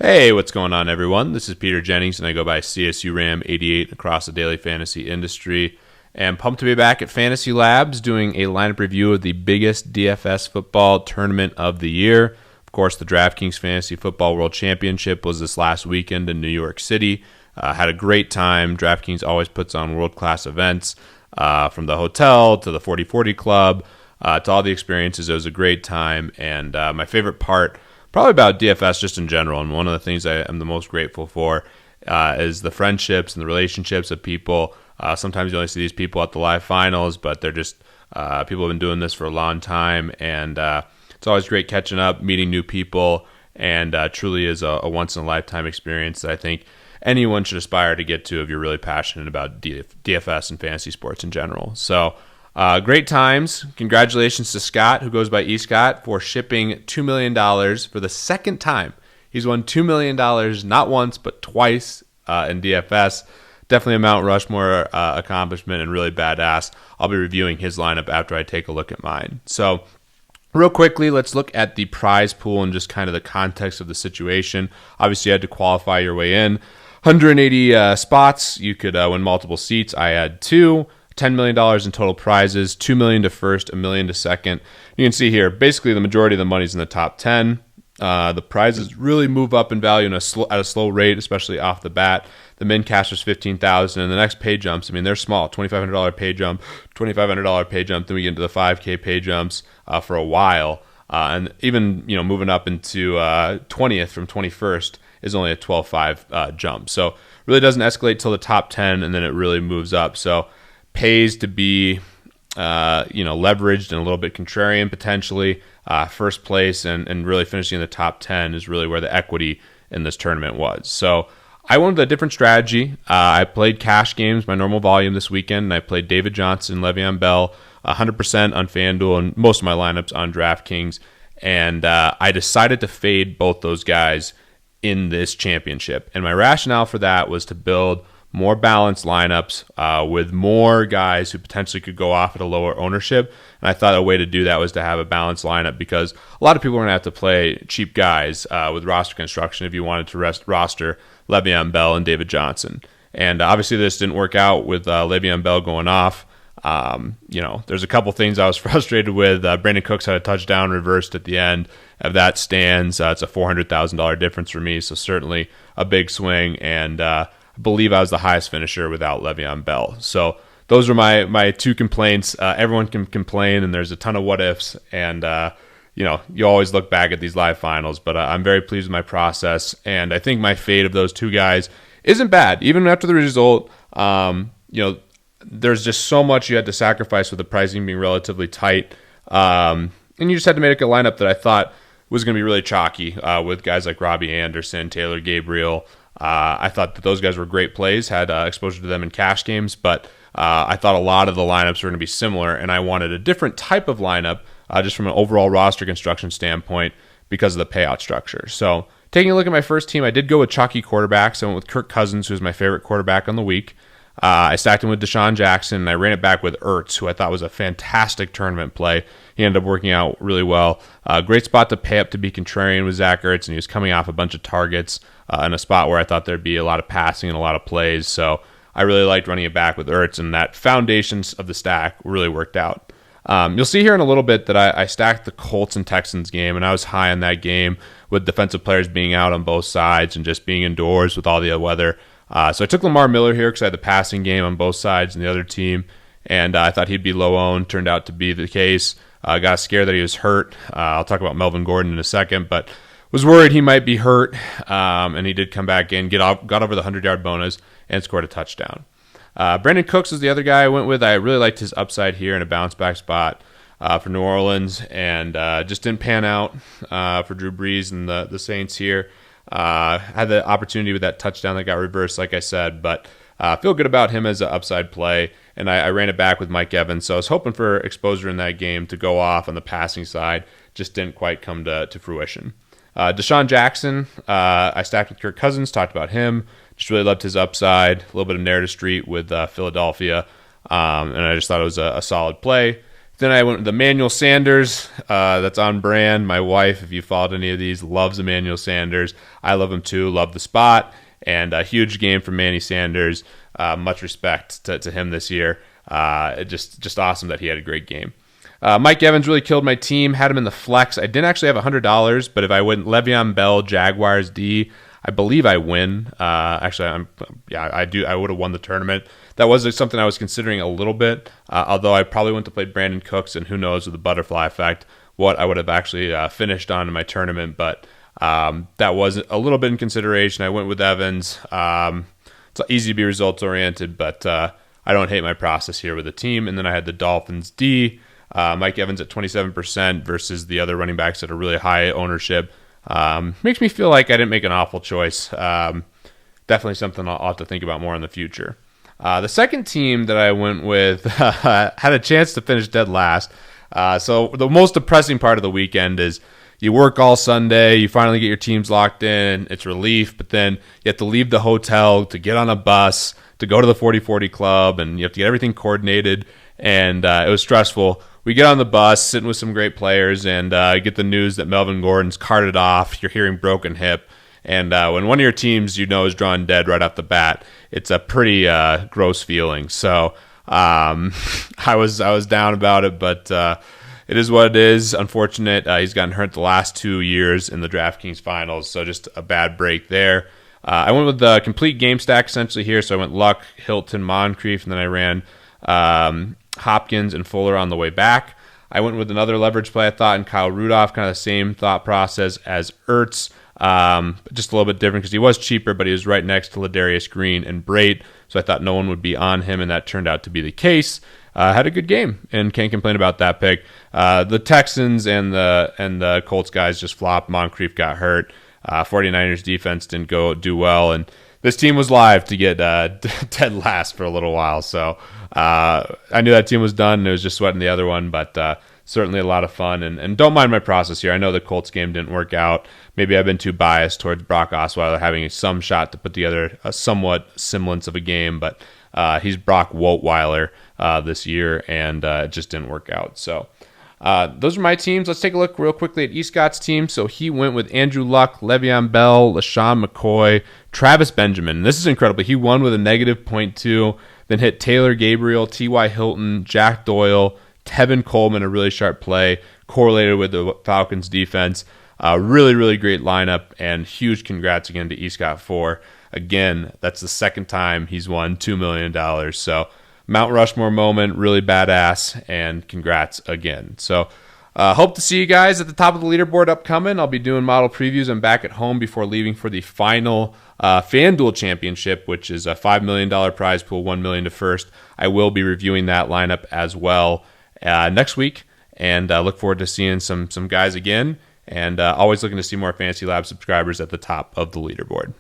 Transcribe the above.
Hey, what's going on, everyone? This is Peter Jennings, and I go by CSURAM88 across the daily fantasy industry. And pumped to be back at FantasyLabs doing a lineup review of the biggest DFS football tournament of the year. Of course, the DraftKings Fantasy Football World Championship was this last weekend in New York City. Had a great time. DraftKings always puts on world-class events, from the hotel to the 40/40 Club to all the experiences. It was a great time, and my favorite part probably about DFS just in general, and one of the things I am the most grateful for is the friendships and the relationships of people. Sometimes you only see these people at the live finals, but they're just people have been doing this for a long time, and it's always great catching up, meeting new people, and truly is a once-in-a-lifetime experience that I think anyone should aspire to get to if you're really passionate about DFS and fantasy sports in general. So great times. Congratulations to Scott, who goes by eScott, for shipping $2 million for the second time. He's won $2 million not once, but twice in DFS. Definitely a Mount Rushmore accomplishment and really badass. I'll be reviewing his lineup after I take a look at mine. So real quickly, let's look at the prize pool and just kind of the context of the situation. Obviously, you had to qualify your way in. 180 spots. You could win multiple seats. I had two. $10 million in total prizes, $2 million to first, $1 million to second. You can see here, basically the majority of the money's in the top 10. The prizes really move up in value at a slow rate, especially off the bat. The min cash was $15,000, and the next pay jumps, I mean, they're small. $2,500 pay jump, $2,500 pay jump. Then we get into the $5K pay jumps for a while, and even moving up into 20th from 21st is only a 12.5 jump. So really doesn't escalate till the top 10, and then it really moves up. So pays to be leveraged and a little bit contrarian potentially. First place and really finishing in the top 10 is really where the equity in this tournament was. So I went with a different strategy. I played cash games, my normal volume this weekend, and I played David Johnson, Le'Veon Bell, 100% on FanDuel, and most of my lineups on DraftKings. And I decided to fade both those guys in this championship. And my rationale for that was to build more balanced lineups with more guys who potentially could go off at a lower ownership. And I thought a way to do that was to have a balanced lineup, because a lot of people are going to have to play cheap guys with roster construction if you wanted to roster Le'Veon Bell and David Johnson. And obviously this didn't work out with Le'Veon Bell going off. There's a couple things I was frustrated with. Brandon Cooks had a touchdown reversed at the end. If that stands, it's a $400,000 difference for me, so certainly a big swing. And I believe I was the highest finisher without Le'Veon Bell. So those are my two complaints. Everyone can complain, and there's a ton of what ifs. And you always look back at these live finals, but I'm very pleased with my process. And I think my fade of those two guys isn't bad, even after the result. There's just so much you had to sacrifice with the pricing being relatively tight, and you just had to make a lineup that I thought was going to be really chalky with guys like Robbie Anderson, Taylor Gabriel. I thought that those guys were great plays, had exposure to them in cash games, but I thought a lot of the lineups were going to be similar, and I wanted a different type of lineup just from an overall roster construction standpoint because of the payout structure. So taking a look at my first team, I did go with chalky quarterbacks. I went with Kirk Cousins, who's my favorite quarterback on the week. I stacked him with Deshaun Jackson, and I ran it back with Ertz, who I thought was a fantastic tournament play. He ended up working out really well. Great spot to pay up to be contrarian with Zach Ertz, and he was coming off a bunch of targets in a spot where I thought there'd be a lot of passing and a lot of plays. So I really liked running it back with Ertz, and that foundations of the stack really worked out. You'll see here in a little bit that I stacked the Colts and Texans game, and I was high on that game with defensive players being out on both sides and just being indoors with all the weather. So I took Lamar Miller here because I had the passing game on both sides and the other team, and I thought he'd be low owned. Turned out to be the case. Got scared that he was hurt. I'll talk about Melvin Gordon in a second, but was worried he might be hurt, and he did come back in, got over the 100-yard bonus, and scored a touchdown. Brandon Cooks is the other guy I went with. I really liked his upside here in a bounce-back spot for New Orleans, and just didn't pan out for Drew Brees and the Saints here. Had the opportunity with that touchdown that got reversed, like I said, but feel good about him as an upside play, and I ran it back with Mike Evans, so I was hoping for exposure in that game to go off on the passing side. Just didn't quite come to fruition. Deshaun Jackson, I stacked with Kirk Cousins, talked about him. Just really loved his upside, a little bit of narrative street with Philadelphia, and I just thought it was a solid play. Then I went with Emmanuel Sanders. That's on brand. My wife, if you followed any of these, loves Emmanuel Sanders. I love him too. Love the spot. And a huge game from Manny Sanders. Much respect to him this year. Just awesome that he had a great game. Mike Evans really killed my team. Had him in the flex. I didn't actually have $100, but if I went Le'Veon Bell, Jaguars D, I believe I win. I would have won the tournament. That was something I was considering a little bit, although I probably went to play Brandon Cooks, and who knows with the butterfly effect what I would have actually finished on in my tournament. But that was a little bit in consideration. I went with Evans. It's easy to be results oriented, but I don't hate my process here with the team. And then I had the Dolphins D. Mike Evans at 27% versus the other running backs at a really high ownership. Makes me feel like I didn't make an awful choice. Definitely something I'll have to think about more in the future. The second team that I went with had a chance to finish dead last. So the most depressing part of the weekend is you work all Sunday, you finally get your teams locked in, it's relief, but then you have to leave the hotel to get on a bus to go to the 40-40 club, and you have to get everything coordinated, and it was stressful. We get on the bus, sitting with some great players, and get the news that Melvin Gordon's carted off. You're hearing broken hip. And when one of your teams is drawn dead right off the bat, it's a pretty gross feeling. So I was down about it, but it is what it is. Unfortunate. He's gotten hurt the last 2 years in the DraftKings finals, so just a bad break there. I went with the complete game stack essentially here. So I went Luck, Hilton, Moncrief, and then I ran Hopkins and Fuller on the way back. I went with another leverage play, I thought, in Kyle Rudolph, kind of the same thought process as Ertz. Just a little bit different because he was cheaper, but he was right next to Ladarius Green and Brait, so I thought no one would be on him, and that turned out to be the case. Had a good game, and can't complain about that pick. The Texans and the Colts guys just flopped. Moncrief got hurt. 49ers defense didn't do well, and this team was live to get dead last for a little while, so I knew that team was done, and it was just sweating the other one, but certainly a lot of fun, and don't mind my process here. I know the Colts game didn't work out. Maybe I've been too biased towards Brock Osweiler having some shot to put together a somewhat semblance of a game, but he's Brock Woltweiler this year, and it just didn't work out. So those are my teams. Let's take a look real quickly at Escott's team. So he went with Andrew Luck, Le'Veon Bell, LaShawn McCoy, Travis Benjamin. This is incredible. He won with a -0.2, then hit Taylor Gabriel, T.Y. Hilton, Jack Doyle, Tevin Coleman, a really sharp play, correlated with the Falcons defense. Really, really great lineup, and huge congrats again to Escott for, again, that's the second time he's won $2 million. So Mount Rushmore moment, really badass, and congrats again. So hope to see you guys at the top of the leaderboard upcoming. I'll be doing model previews. I'm back at home before leaving for the final FanDuel Championship, which is a $5 million prize pool, $1 million to first. I will be reviewing that lineup as well next week, and look forward to seeing some guys again, and always looking to see more FantasyLabs subscribers at the top of the leaderboard.